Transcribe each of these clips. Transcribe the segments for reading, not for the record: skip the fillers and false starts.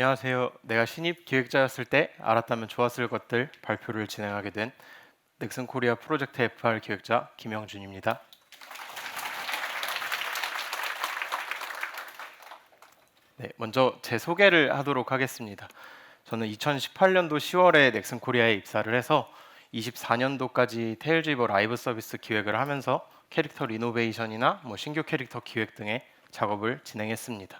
안녕하세요. 내가 신입 기획자였을 때 알았다면 좋았을 것들 발표를 진행하게 된 넥슨 코리아 프로젝트 FR 기획자 김영준입니다. 네, 먼저 제 소개를 하도록 하겠습니다. 저는 2018년도 10월에 넥슨 코리아에 입사를 해서 24년도까지 테일즈이버 라이브 서비스 기획을 하면서 캐릭터 리노베이션이나 신규 캐릭터 기획 등의 작업을 진행했습니다.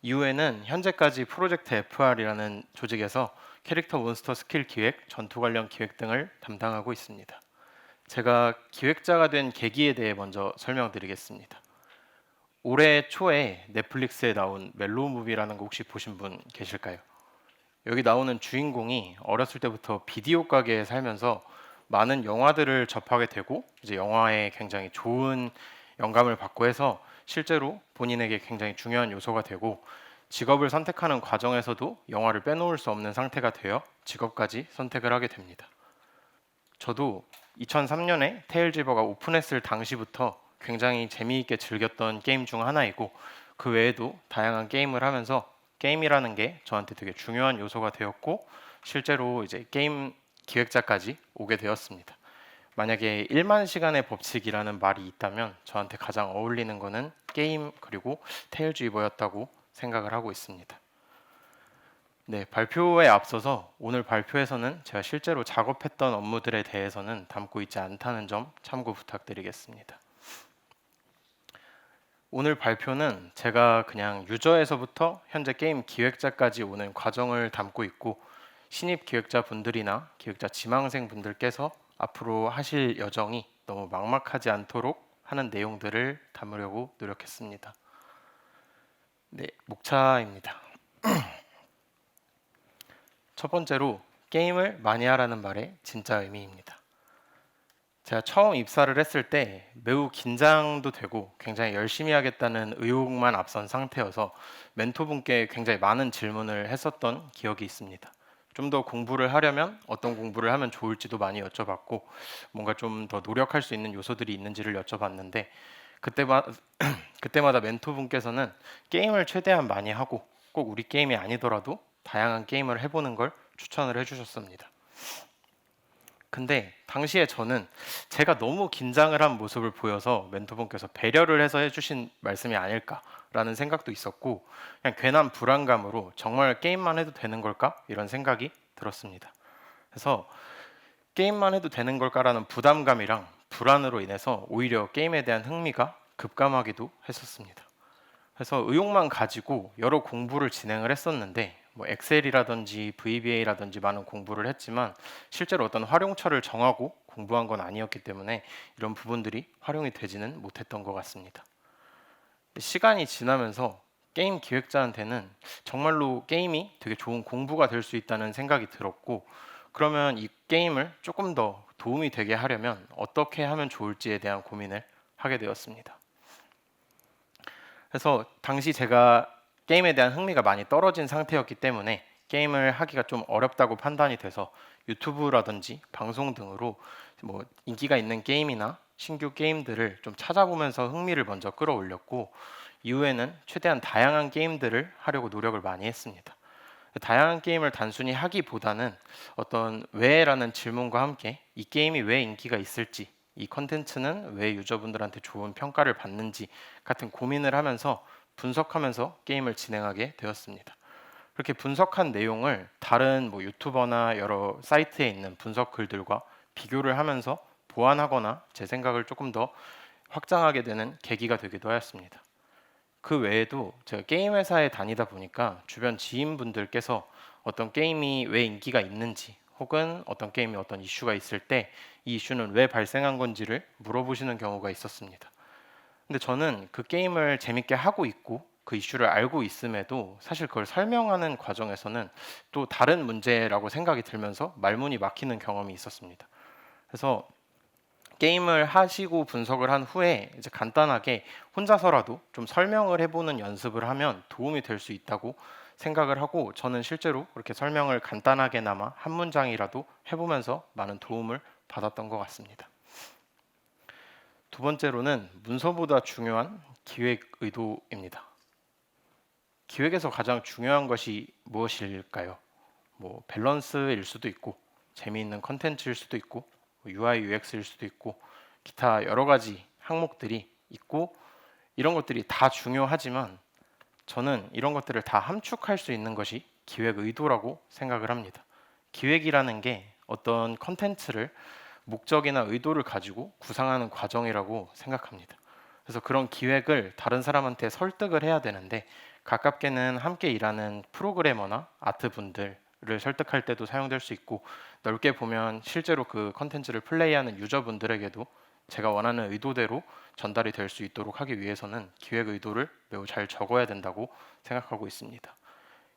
이후에는 현재까지 프로젝트 FR이라는 조직에서 캐릭터 몬스터 스킬 기획, 전투 관련 기획 등을 담당하고 있습니다. 제가 기획자가 된 계기에 대해 먼저 설명드리겠습니다. 올해 초에 넷플릭스에 나온 멜로우 무비라는 거 혹시 보신 분 계실까요? 여기 나오는 주인공이 어렸을 때부터 비디오 가게에 살면서 많은 영화들을 접하게 되고 이제 영화에 굉장히 좋은 영감을 받고 해서 실제로 본인에게 굉장히 중요한 요소가 되고 직업을 선택하는 과정에서도 영화를 빼놓을 수 없는 상태가 되어 직업까지 선택을 하게 됩니다. 저도 2003년에 테일즈버가 오픈했을 당시부터 굉장히 재미있게 즐겼던 게임 중 하나이고 그 외에도 다양한 게임을 하면서 게임이라는 게 저한테 되게 중요한 요소가 되었고 실제로 이제 게임 기획자까지 오게 되었습니다. 만약에 1만 시간의 법칙이라는 말이 있다면 저한테 가장 어울리는 거는 게임 그리고 테일즈이버였다고 생각을 하고 있습니다. 네, 발표에 앞서서 오늘 발표에서는 제가 실제로 작업했던 업무들에 대해서는 담고 있지 않다는 점 참고 부탁드리겠습니다. 오늘 발표는 제가 그냥 유저에서부터 현재 게임 기획자까지 오는 과정을 담고 있고 신입 기획자분들이나 기획자 지망생 분들께서 앞으로 하실 여정이 너무 막막하지 않도록 하는 내용들을 담으려고 노력했습니다. 네, 목차입니다. 첫 번째로 게임을 많이 하라는 말의 진짜 의미입니다. 제가 처음 입사를 했을 때 매우 긴장도 되고 굉장히 열심히 하겠다는 의욕만 앞선 상태여서 멘토분께 굉장히 많은 질문을 했었던 기억이 있습니다. 좀 더 공부를 하려면 어떤 공부를 하면 좋을지도 많이 여쭤봤고 뭔가 좀 더 노력할 수 있는 요소들이 있는지를 여쭤봤는데 그때마다 멘토분께서는 게임을 최대한 많이 하고 꼭 우리 게임이 아니더라도 다양한 게임을 해보는 걸 추천을 해주셨습니다. 근데 당시에 저는 제가 너무 긴장을 한 모습을 보여서 멘토분께서 배려를 해서 해주신 말씀이 아닐까라는 생각도 있었고 그냥 괜한 불안감으로 정말 게임만 해도 되는 걸까? 이런 생각이 들었습니다. 그래서 게임만 해도 되는 걸까라는 부담감이랑 불안으로 인해서 오히려 게임에 대한 흥미가 급감하기도 했었습니다. 그래서 의욕만 가지고 여러 공부를 진행을 했었는데 엑셀이라든지 VBA라든지 많은 공부를 했지만 실제로 어떤 활용처를 정하고 공부한 건 아니었기 때문에 이런 부분들이 활용이 되지는 못했던 것 같습니다. 시간이 지나면서 게임 기획자한테는 정말로 게임이 되게 좋은 공부가 될 수 있다는 생각이 들었고 그러면 이 게임을 조금 더 도움이 되게 하려면 어떻게 하면 좋을지에 대한 고민을 하게 되었습니다. 그래서 당시 제가 게임에 대한 흥미가 많이 떨어진 상태였기 때문에 게임을 하기가 좀 어렵다고 판단이 돼서 유튜브라든지 방송 등으로 인기가 있는 게임이나 신규 게임들을 좀 찾아보면서 흥미를 먼저 끌어올렸고 이후에는 최대한 다양한 게임들을 하려고 노력을 많이 했습니다. 다양한 게임을 단순히 하기보다는 어떤 왜라는 질문과 함께 이 게임이 왜 인기가 있을지 이 컨텐츠는 왜 유저분들한테 좋은 평가를 받는지 같은 고민을 하면서 분석하면서 게임을 진행하게 되었습니다. 그렇게 분석한 내용을 다른 유튜버나 여러 사이트에 있는 분석 글들과 비교를 하면서 보완하거나 제 생각을 조금 더 확장하게 되는 계기가 되기도 하였습니다. 그 외에도 제가 게임 회사에 다니다 보니까 주변 지인분들께서 어떤 게임이 왜 인기가 있는지 혹은 어떤 게임이 어떤 이슈가 있을 때 이 이슈는 왜 발생한 건지를 물어보시는 경우가 있었습니다. 근데 저는 그 게임을 재밌게 하고 있고 그 이슈를 알고 있음에도 사실 그걸 설명하는 과정에서는 또 다른 문제라고 생각이 들면서 말문이 막히는 경험이 있었습니다. 그래서 게임을 하시고 분석을 한 후에 이제 간단하게 혼자서라도 좀 설명을 해보는 연습을 하면 도움이 될 수 있다고 생각을 하고 저는 실제로 그렇게 설명을 간단하게나마 한 문장이라도 해보면서 많은 도움을 받았던 것 같습니다. 두 번째로는 문서보다 중요한 기획 의도입니다. 기획에서 가장 중요한 것이 무엇일까요? 뭐 밸런스일 수도 있고 재미있는 컨텐츠일 수도 있고 UI UX일 수도 있고 기타 여러 가지 항목들이 있고 이런 것들이 다 중요하지만 저는 이런 것들을 다 함축할 수 있는 것이 기획 의도라고 생각을 합니다. 기획이라는 게 어떤 컨텐츠를 목적이나 의도를 가지고 구상하는 과정이라고 생각합니다. 그래서 그런 기획을 다른 사람한테 설득을 해야 되는데 가깝게는 함께 일하는 프로그래머나 아트 분들을 설득할 때도 사용될 수 있고 넓게 보면 실제로 그 컨텐츠를 플레이하는 유저분들에게도 제가 원하는 의도대로 전달이 될 수 있도록 하기 위해서는 기획 의도를 매우 잘 적어야 된다고 생각하고 있습니다.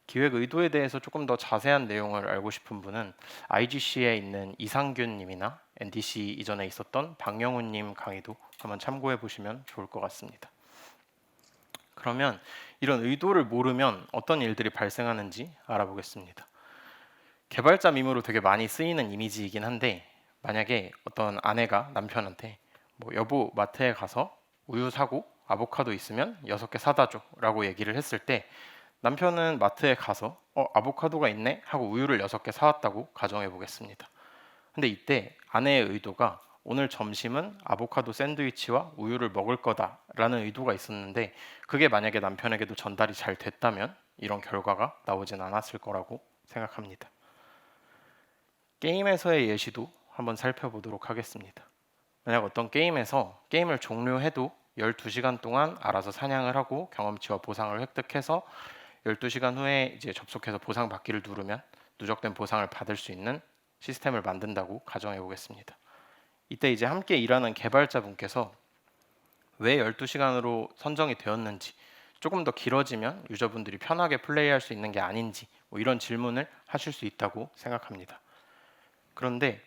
기획 의도에 대해서 조금 더 자세한 내용을 알고 싶은 분은 IGC에 있는 이상균 님이나 NDC 이전에 있었던 박영훈 님 강의도 한번 참고해 보시면 좋을 것 같습니다. 그러면 이런 의도를 모르면 어떤 일들이 발생하는지 알아보겠습니다. 개발자 밈으로 되게 많이 쓰이는 이미지이긴 한데 만약에 어떤 아내가 남편한테 뭐 여보 마트에 가서 우유 사고 아보카도 있으면 6개 사다 줘 라고 얘기를 했을 때 남편은 마트에 가서 아보카도가 있네 하고 우유를 6개 사왔다고 가정해 보겠습니다. 근데 이때 아내의 의도가 오늘 점심은 아보카도 샌드위치와 우유를 먹을 거다라는 의도가 있었는데 그게 만약에 남편에게도 전달이 잘 됐다면 이런 결과가 나오진 않았을 거라고 생각합니다. 게임에서의 예시도 한번 살펴보도록 하겠습니다. 만약 어떤 게임에서 게임을 종료해도 12시간 동안 알아서 사냥을 하고 경험치와 보상을 획득해서 12시간 후에 이제 접속해서 보상 받기를 누르면 누적된 보상을 받을 수 있는 시스템을 만든다고 가정해 보겠습니다. 이때 이제 함께 일하는 개발자분께서 왜 12시간으로 선정이 되었는지 조금 더 길어지면 유저분들이 편하게 플레이할 수 있는 게 아닌지 뭐 이런 질문을 하실 수 있다고 생각합니다. 그런데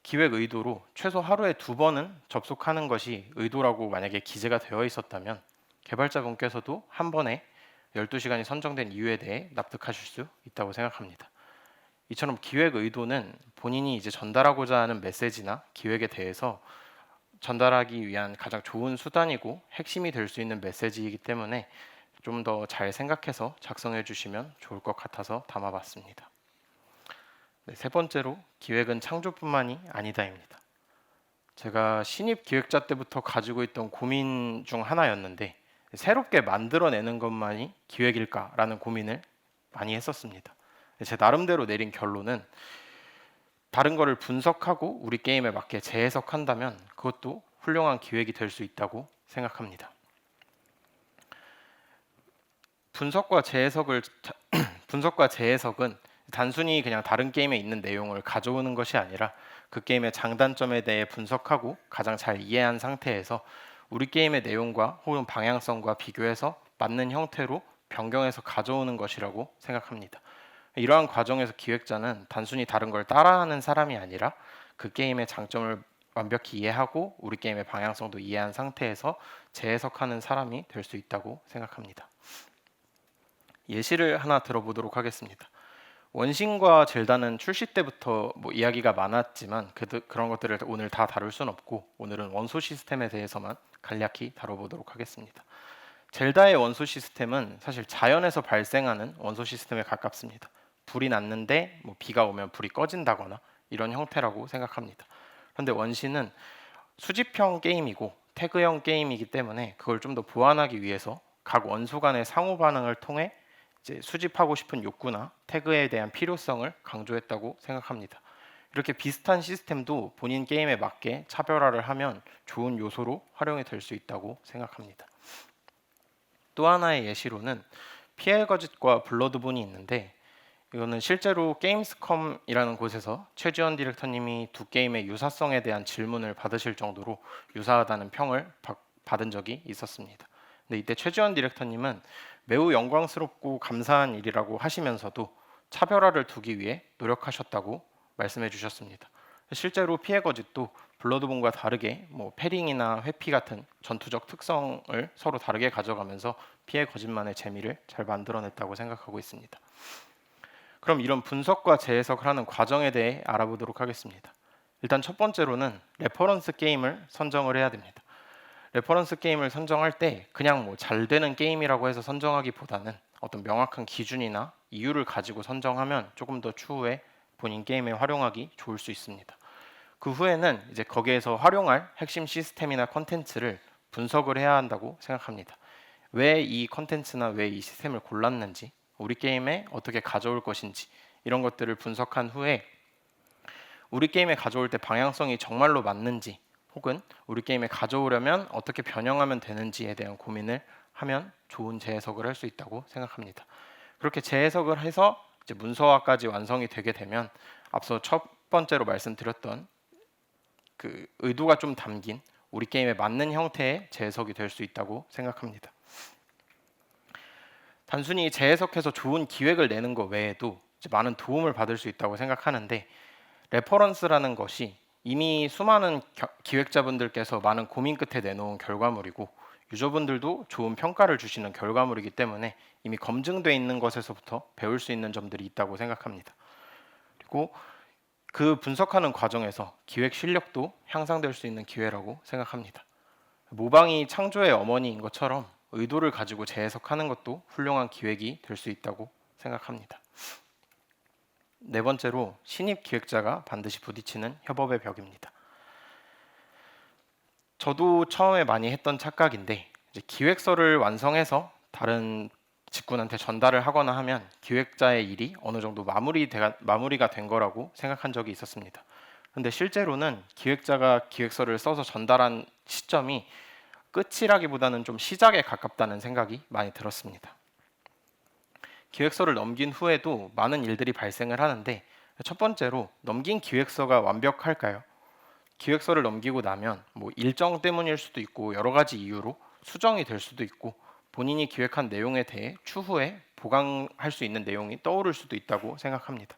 기획 의도로 최소 하루에 2번은 접속하는 것이 의도라고 만약에 기재가 되어 있었다면 개발자분께서도 한 번에 12시간이 선정된 이유에 대해 납득하실 수 있다고 생각합니다. 이처럼 기획 의도는 본인이 이제 전달하고자 하는 메시지나 기획에 대해서 전달하기 위한 가장 좋은 수단이고 핵심이 될 수 있는 메시지이기 때문에 좀 더 잘 생각해서 작성해 주시면 좋을 것 같아서 담아봤습니다. 네, 세 번째로 기획은 창조뿐만이 아니다입니다. 제가 신입 기획자 때부터 가지고 있던 고민 중 하나였는데 새롭게 만들어내는 것만이 기획일까라는 고민을 많이 했었습니다. 제 나름대로 내린 결론은 다른 거를 분석하고 우리 게임에 맞게 재해석한다면 그것도 훌륭한 기획이 될 수 있다고 생각합니다. 분석과 재해석은 단순히 그냥 다른 게임에 있는 내용을 가져오는 것이 아니라 그 게임의 장단점에 대해 분석하고 가장 잘 이해한 상태에서 우리 게임의 내용과 혹은 방향성과 비교해서 맞는 형태로 변경해서 가져오는 것이라고 생각합니다. 이러한 과정에서 기획자는 단순히 다른 걸 따라하는 사람이 아니라 그 게임의 장점을 완벽히 이해하고 우리 게임의 방향성도 이해한 상태에서 재해석하는 사람이 될 수 있다고 생각합니다. 예시를 하나 들어보도록 하겠습니다. 원신과 젤다는 출시 때부터 뭐 이야기가 많았지만 그런 것들을 오늘 다 다룰 수는 없고 오늘은 원소 시스템에 대해서만 간략히 다뤄보도록 하겠습니다. 젤다의 원소 시스템은 사실 자연에서 발생하는 원소 시스템에 가깝습니다. 불이 났는데 뭐 비가 오면 불이 꺼진다거나 이런 형태라고 생각합니다. 그런데 원신은 수집형 게임이고 태그형 게임이기 때문에 그걸 좀 더 보완하기 위해서 각 원소 간의 상호 반응을 통해 이제 수집하고 싶은 욕구나 태그에 대한 필요성을 강조했다고 생각합니다. 이렇게 비슷한 시스템도 본인 게임에 맞게 차별화를 하면 좋은 요소로 활용이 될 수 있다고 생각합니다. 또 하나의 예시로는 피엘 거짓과 블러드본이 있는데 이거는 실제로 게임스컴이라는 곳에서 최지원 디렉터님이 두 게임의 유사성에 대한 질문을 받으실 정도로 유사하다는 평을 받은 적이 있었습니다. 근데 이때 최지원 디렉터님은 매우 영광스럽고 감사한 일이라고 하시면서도 차별화를 두기 위해 노력하셨다고 말씀해 주셨습니다. 실제로 피해 거짓도 블러드본과 다르게 뭐 패링이나 회피 같은 전투적 특성을 서로 다르게 가져가면서 피해 거짓만의 재미를 잘 만들어냈다고 생각하고 있습니다. 그럼 이런 분석과 재해석을 하는 과정에 대해 알아보도록 하겠습니다. 일단 첫 번째로는 레퍼런스 게임을 선정을 해야 됩니다. 레퍼런스 게임을 선정할 때 그냥 뭐 잘 되는 게임이라고 해서 선정하기보다는 어떤 명확한 기준이나 이유를 가지고 선정하면 조금 더 추후에 본인 게임에 활용하기 좋을 수 있습니다. 그 후에는 이제 거기에서 활용할 핵심 시스템이나 컨텐츠를 분석을 해야 한다고 생각합니다. 왜 이 컨텐츠나 왜 이 시스템을 골랐는지, 우리 게임에 어떻게 가져올 것인지 이런 것들을 분석한 후에 우리 게임에 가져올 때 방향성이 정말로 맞는지, 혹은 우리 게임에 가져오려면 어떻게 변형하면 되는지에 대한 고민을 하면 좋은 재해석을 할 수 있다고 생각합니다. 그렇게 재해석을 해서 이제 문서화까지 완성이 되게 되면 앞서 첫 번째로 말씀드렸던 그 의도가 좀 담긴 우리 게임에 맞는 형태의 재해석이 될 수 있다고 생각합니다. 단순히 재해석해서 좋은 기획을 내는 것 외에도 이제 많은 도움을 받을 수 있다고 생각하는데, 레퍼런스라는 것이 이미 수많은 기획자분들께서 많은 고민 끝에 내놓은 결과물이고 유저분들도 좋은 평가를 주시는 결과물이기 때문에 이미 검증되어 있는 것에서부터 배울 수 있는 점들이 있다고 생각합니다. 그리고 그 분석하는 과정에서 기획 실력도 향상될 수 있는 기회라고 생각합니다. 모방이 창조의 어머니인 것처럼 의도를 가지고 재해석하는 것도 훌륭한 기획이 될 수 있다고 생각합니다. 네 번째로 신입 기획자가 반드시 부딪히는 협업의 벽입니다. 저도 처음에 많이 했던 착각인데, 이제 기획서를 완성해서 다른 직군한테 전달을 하거나 하면 기획자의 일이 어느 정도 마무리가 된 거라고 생각한 적이 있었습니다. 그런데 실제로는 기획자가 기획서를 써서 전달한 시점이 끝이라기보다는 좀 시작에 가깝다는 생각이 많이 들었습니다. 기획서를 넘긴 후에도 많은 일들이 발생을 하는데, 첫 번째로 넘긴 기획서가 완벽할까요? 기획서를 넘기고 나면 뭐 일정 때문일 수도 있고 여러 가지 이유로 수정이 될 수도 있고 본인이 기획한 내용에 대해 추후에 보강할 수 있는 내용이 떠오를 수도 있다고 생각합니다.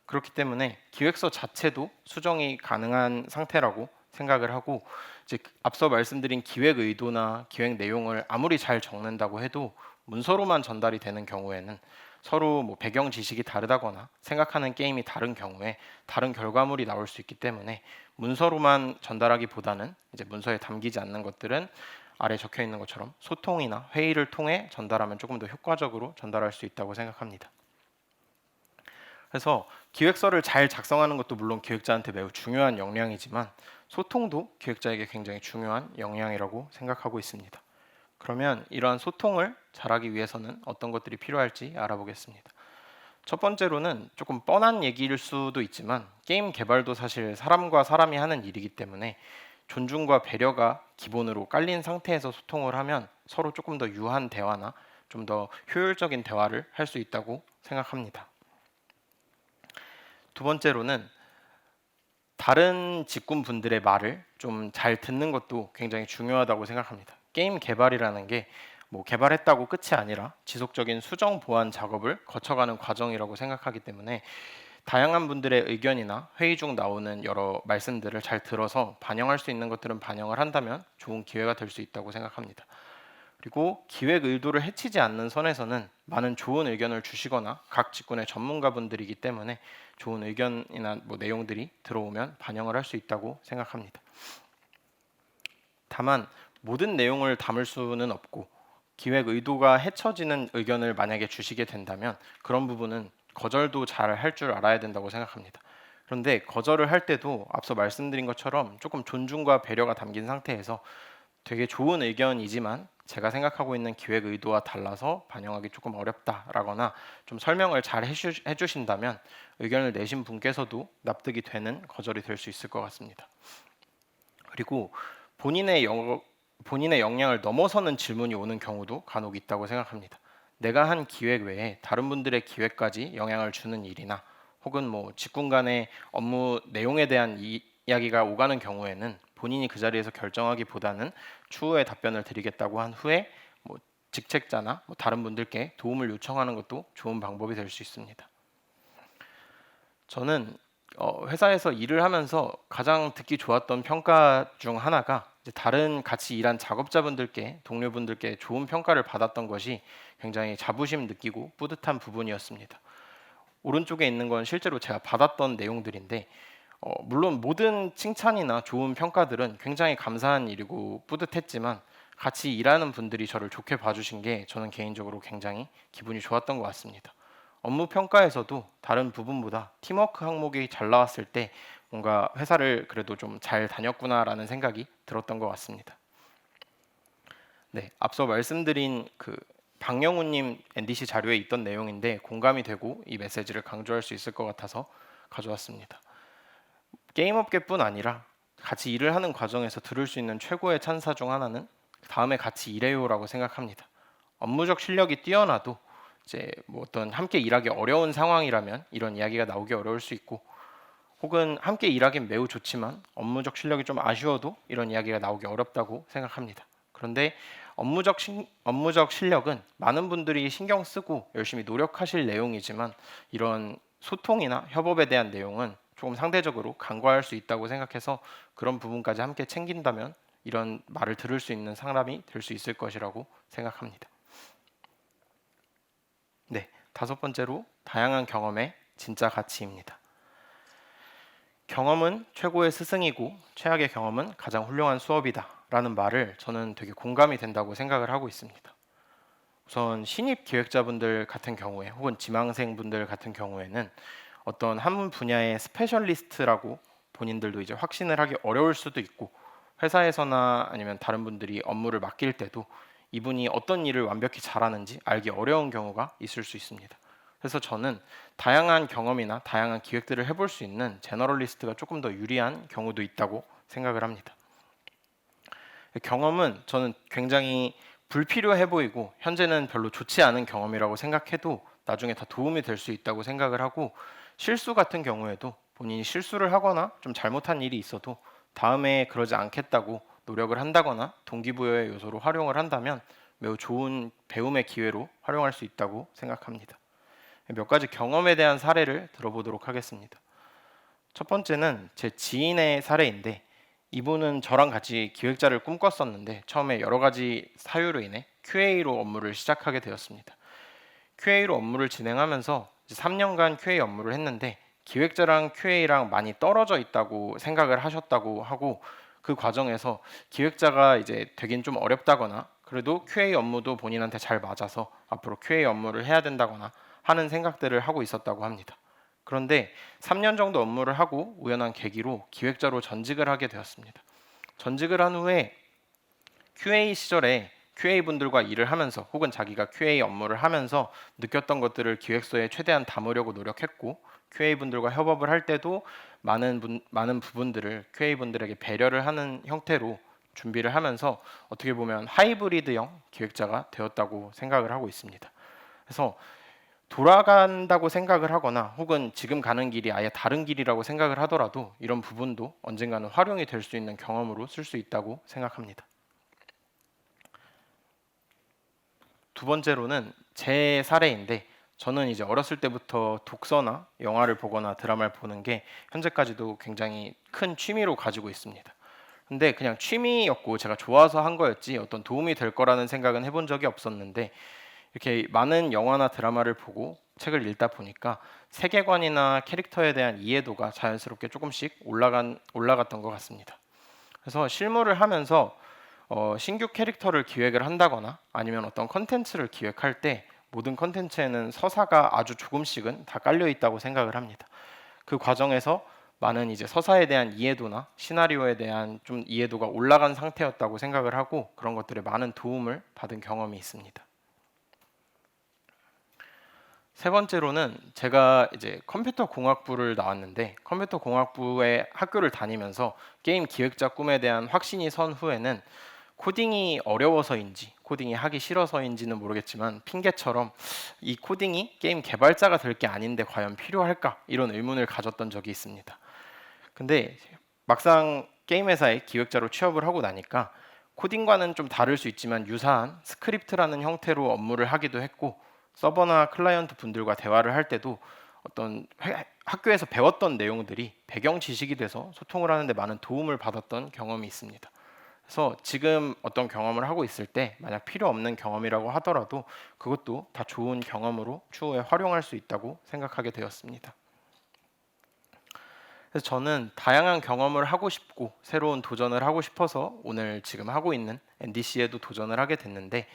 그렇기 때문에 기획서 자체도 수정이 가능한 상태라고 생각을 하고, 이제 앞서 말씀드린 기획 의도나 기획 내용을 아무리 잘 적는다고 해도 문서로만 전달이 되는 경우에는 서로 뭐 배경 지식이 다르다거나 생각하는 게임이 다른 경우에 다른 결과물이 나올 수 있기 때문에 문서로만 전달하기보다는 이제 문서에 담기지 않는 것들은 아래 적혀 있는 것처럼 소통이나 회의를 통해 전달하면 조금 더 효과적으로 전달할 수 있다고 생각합니다. 그래서 기획서를 잘 작성하는 것도 물론 기획자한테 매우 중요한 역량이지만 소통도 기획자에게 굉장히 중요한 역량이라고 생각하고 있습니다. 그러면 이러한 소통을 잘하기 위해서는 어떤 것들이 필요할지 알아보겠습니다. 첫 번째로는 조금 뻔한 얘기일 수도 있지만 게임 개발도 사실 사람과 사람이 하는 일이기 때문에 존중과 배려가 기본으로 깔린 상태에서 소통을 하면 서로 조금 더 유한 대화나 좀 더 효율적인 대화를 할 수 있다고 생각합니다. 두 번째로는 다른 직군분들의 말을 좀 잘 듣는 것도 굉장히 중요하다고 생각합니다. 게임 개발이라는 게 뭐 개발했다고 끝이 아니라 지속적인 수정 보완 작업을 거쳐가는 과정이라고 생각하기 때문에 다양한 분들의 의견이나 회의 중 나오는 여러 말씀들을 잘 들어서 반영할 수 있는 것들은 반영을 한다면 좋은 기회가 될 수 있다고 생각합니다. 그리고 기획 의도를 해치지 않는 선에서는 많은 좋은 의견을 주시거나 각 직군의 전문가분들이기 때문에 좋은 의견이나 뭐 내용들이 들어오면 반영을 할 수 있다고 생각합니다. 다만 모든 내용을 담을 수는 없고 기획 의도가 해쳐지는 의견을 만약에 주시게 된다면 그런 부분은 거절도 잘 할 줄 알아야 된다고 생각합니다. 그런데 거절을 할 때도 앞서 말씀드린 것처럼 조금 존중과 배려가 담긴 상태에서 되게 좋은 의견이지만 제가 생각하고 있는 기획 의도와 달라서 반영하기 조금 어렵다라거나 좀 설명을 잘 해주신다면 의견을 내신 분께서도 납득이 되는 거절이 될 수 있을 것 같습니다. 그리고 본인의 역량을 넘어서는 질문이 오는 경우도 간혹 있다고 생각합니다. 내가 한 기획 외에 다른 분들의 기획까지 영향을 주는 일이나 혹은 뭐 직군 간의 업무 내용에 대한 이야기가 오가는 경우에는 본인이 그 자리에서 결정하기보다는 추후에 답변을 드리겠다고 한 후에 뭐 직책자나 뭐 다른 분들께 도움을 요청하는 것도 좋은 방법이 될 수 있습니다. 저는 회사에서 일을 하면서 가장 듣기 좋았던 평가 중 하나가 이제 다른 같이 일한 작업자분들께 동료분들께 좋은 평가를 받았던 것이 굉장히 자부심 느끼고 뿌듯한 부분이었습니다. 오른쪽에 있는 건 실제로 제가 받았던 내용들인데 물론 모든 칭찬이나 좋은 평가들은 굉장히 감사한 일이고 뿌듯했지만 같이 일하는 분들이 저를 좋게 봐주신 게 저는 개인적으로 굉장히 기분이 좋았던 것 같습니다. 업무 평가에서도 다른 부분보다 팀워크 항목이 잘 나왔을 때 뭔가 회사를 그래도 좀 잘 다녔구나라는 생각이 들었던 것 같습니다. 네, 앞서 말씀드린 그 박영우님 NDC 자료에 있던 내용인데 공감이 되고 이 메시지를 강조할 수 있을 것 같아서 가져왔습니다. 게임업계뿐 아니라 같이 일을 하는 과정에서 들을 수 있는 최고의 찬사 중 하나는 다음에 같이 일해요라고 생각합니다. 업무적 실력이 뛰어나도 이제 뭐 어떤 함께 일하기 어려운 상황이라면 이런 이야기가 나오기 어려울 수 있고, 혹은 함께 일하긴 매우 좋지만 업무적 실력이 좀 아쉬워도 이런 이야기가 나오기 어렵다고 생각합니다. 그런데 업무적 실력은 많은 분들이 신경 쓰고 열심히 노력하실 내용이지만 이런 소통이나 협업에 대한 내용은 조금 상대적으로 간과할 수 있다고 생각해서 그런 부분까지 함께 챙긴다면 이런 말을 들을 수 있는 사람이 될 수 있을 것이라고 생각합니다. 네, 다섯 번째로 다양한 경험의 진짜 가치입니다. 경험은 최고의 스승이고 최악의 경험은 가장 훌륭한 수업이다 라는 말을 저는 되게 공감이 된다고 생각을 하고 있습니다. 우선 신입 기획자분들 같은 경우에 혹은 지망생분들 같은 경우에는 어떤 한 분야의 스페셜리스트라고 본인들도 이제 확신을 하기 어려울 수도 있고, 회사에서나 아니면 다른 분들이 업무를 맡길 때도 이분이 어떤 일을 완벽히 잘하는지 알기 어려운 경우가 있을 수 있습니다. 그래서 저는 다양한 경험이나 다양한 기획들을 해볼 수 있는 제너럴리스트가 조금 더 유리한 경우도 있다고 생각을 합니다. 경험은 저는 굉장히 불필요해 보이고 현재는 별로 좋지 않은 경험이라고 생각해도 나중에 다 도움이 될 수 있다고 생각을 하고, 실수 같은 경우에도 본인이 실수를 하거나 좀 잘못한 일이 있어도 다음에 그러지 않겠다고 노력을 한다거나 동기부여의 요소로 활용을 한다면 매우 좋은 배움의 기회로 활용할 수 있다고 생각합니다. 몇 가지 경험에 대한 사례를 들어보도록 하겠습니다. 첫 번째는 제 지인의 사례인데, 이분은 저랑 같이 기획자를 꿈꿨었는데 처음에 여러 가지 사유로 인해 QA로 업무를 시작하게 되었습니다. QA로 업무를 진행하면서 3년간 QA 업무를 했는데 기획자랑 QA랑 많이 떨어져 있다고 생각을 하셨다고 하고, 그 과정에서 기획자가 이제 되긴 좀 어렵다거나 그래도 QA 업무도 본인한테 잘 맞아서 앞으로 QA 업무를 해야 된다거나 하는 생각들을 하고 있었다고 합니다. 그런데 3년 정도 업무를 하고 우연한 계기로 기획자로 전직을 하게 되었습니다. 전직을 한 후에 QA 시절에 QA 분들과 일을 하면서 혹은 자기가 QA 업무를 하면서 느꼈던 것들을 기획서에 최대한 담으려고 노력했고, QA 분들과 협업을 할 때도 많은 부분들을 QA 분들에게 배려를 하는 형태로 준비를 하면서 어떻게 보면 하이브리드형 기획자가 되었다고 생각을 하고 있습니다. 그래서 돌아간다고 생각을 하거나 혹은 지금 가는 길이 아예 다른 길이라고 생각을 하더라도 이런 부분도 언젠가는 활용이 될 수 있는 경험으로 쓸 수 있다고 생각합니다. 두 번째로는 제 사례인데, 저는 이제 어렸을 때부터 독서나 영화를 보거나 드라마를 보는 게 현재까지도 굉장히 큰 취미로 가지고 있습니다. 근데 그냥 취미였고 제가 좋아서 한 거였지 어떤 도움이 될 거라는 생각은 해본 적이 없었는데, 이렇게 많은 영화나 드라마를 보고 책을 읽다 보니까 세계관이나 캐릭터에 대한 이해도가 자연스럽게 조금씩 올라갔던 것 같습니다. 그래서 실무를 하면서 신규 캐릭터를 기획을 한다거나 아니면 어떤 컨텐츠를 기획할 때 모든 컨텐츠에는 서사가 아주 조금씩은 다 깔려 있다고 생각을 합니다. 그 과정에서 많은 이제 서사에 대한 이해도나 시나리오에 대한 좀 이해도가 올라간 상태였다고 생각을 하고 그런 것들에 많은 도움을 받은 경험이 있습니다. 세 번째로는 제가 이제 컴퓨터 공학부를 나왔는데 컴퓨터 공학부의 학교를 다니면서 게임 기획자 꿈에 대한 확신이 선 후에는 코딩이 어려워서인지 코딩이 하기 싫어서인지는 모르겠지만 핑계처럼 이 코딩이 게임 개발자가 될 게 아닌데 과연 필요할까 이런 의문을 가졌던 적이 있습니다. 근데 막상 게임 회사에 기획자로 취업을 하고 나니까 코딩과는 좀 다를 수 있지만 유사한 스크립트라는 형태로 업무를 하기도 했고, 서버나 클라이언트 분들과 대화를 할 때도 어떤 학교에서 배웠던 내용들이 배경 지식이 돼서 소통을 하는데 많은 도움을 받았던 경험이 있습니다. 그래서 지금 어떤 경험을 하고 있을 때 만약 필요 없는 경험이라고 하더라도 그것도 다 좋은 경험으로 추후에 활용할 수 있다고 생각하게 되었습니다. 그래서 저는 다양한 경험을 하고 싶고 새로운 도전을 하고 싶어서 오늘 지금 하고 있는 NDC에도 도전을 하게 됐는데,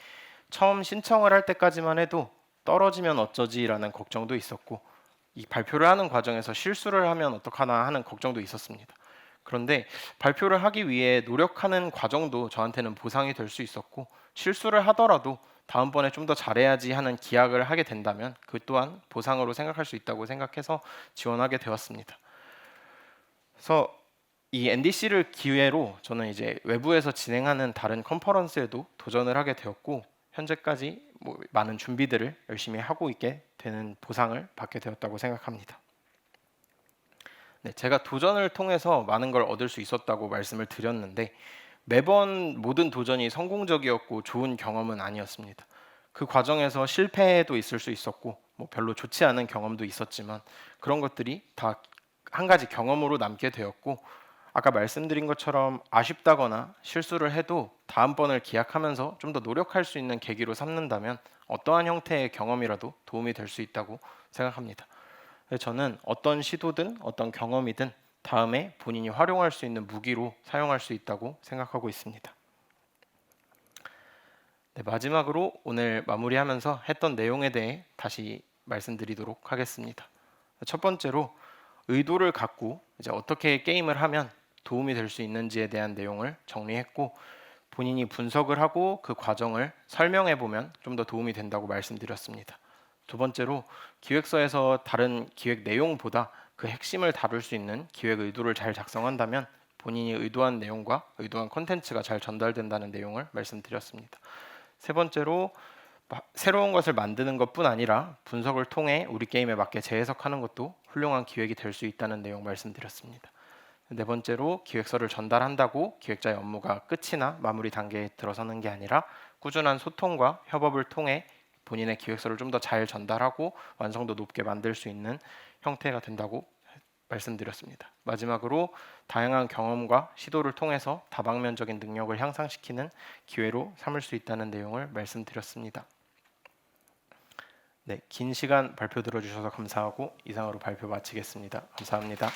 처음 신청을 할 때까지만 해도 떨어지면 어쩌지라는 걱정도 있었고, 이 발표를 하는 과정에서 실수를 하면 어떡하나 하는 걱정도 있었습니다. 그런데 발표를 하기 위해 노력하는 과정도 저한테는 보상이 될 수 있었고, 실수를 하더라도 다음번에 좀 더 잘해야지 하는 기약을 하게 된다면 그 또한 보상으로 생각할 수 있다고 생각해서 지원하게 되었습니다. 그래서 이 NDC를 기회로 저는 이제 외부에서 진행하는 다른 컨퍼런스에도 도전을 하게 되었고, 현재까지 많은 준비들을 열심히 하고 있게 되는 보상을 받게 되었다고 생각합니다. 네, 제가 도전을 통해서 많은 걸 얻을 수 있었다고 말씀을 드렸는데, 매번 모든 도전이 성공적이었고 좋은 경험은 아니었습니다. 그 과정에서 실패도 있을 수 있었고 별로 좋지 않은 경험도 있었지만, 그런 것들이 다 한 가지 경험으로 남게 되었고, 아까 말씀드린 것처럼 아쉽다거나 실수를 해도 다음번을 기약하면서 좀 더 노력할 수 있는 계기로 삼는다면 어떠한 형태의 경험이라도 도움이 될 수 있다고 생각합니다. 그래서 저는 어떤 시도든 어떤 경험이든 다음에 본인이 활용할 수 있는 무기로 사용할 수 있다고 생각하고 있습니다. 네, 마지막으로 오늘 마무리하면서 했던 내용에 대해 다시 말씀드리도록 하겠습니다. 첫 번째로, 의도를 갖고 이제 어떻게 게임을 하면 도움이 될 수 있는지에 대한 내용을 정리했고, 본인이 분석을 하고 그 과정을 설명해 보면 좀 더 도움이 된다고 말씀드렸습니다. 두 번째로, 기획서에서 다른 기획 내용보다 그 핵심을 다룰 수 있는 기획 의도를 잘 작성한다면 본인이 의도한 내용과 의도한 콘텐츠가 잘 전달된다는 내용을 말씀드렸습니다. 세 번째로, 새로운 것을 만드는 것뿐 아니라 분석을 통해 우리 게임에 맞게 재해석하는 것도 훌륭한 기획이 될 수 있다는 내용 말씀드렸습니다. 네 번째로, 기획서를 전달한다고 기획자의 업무가 끝이나 마무리 단계에 들어서는 게 아니라 꾸준한 소통과 협업을 통해 본인의 기획서를 좀 더 잘 전달하고 완성도 높게 만들 수 있는 형태가 된다고 말씀드렸습니다. 마지막으로, 다양한 경험과 시도를 통해서 다방면적인 능력을 향상시키는 기회로 삼을 수 있다는 내용을 말씀드렸습니다. 네, 긴 시간 발표 들어주셔서 감사하고 이상으로 발표 마치겠습니다. 감사합니다.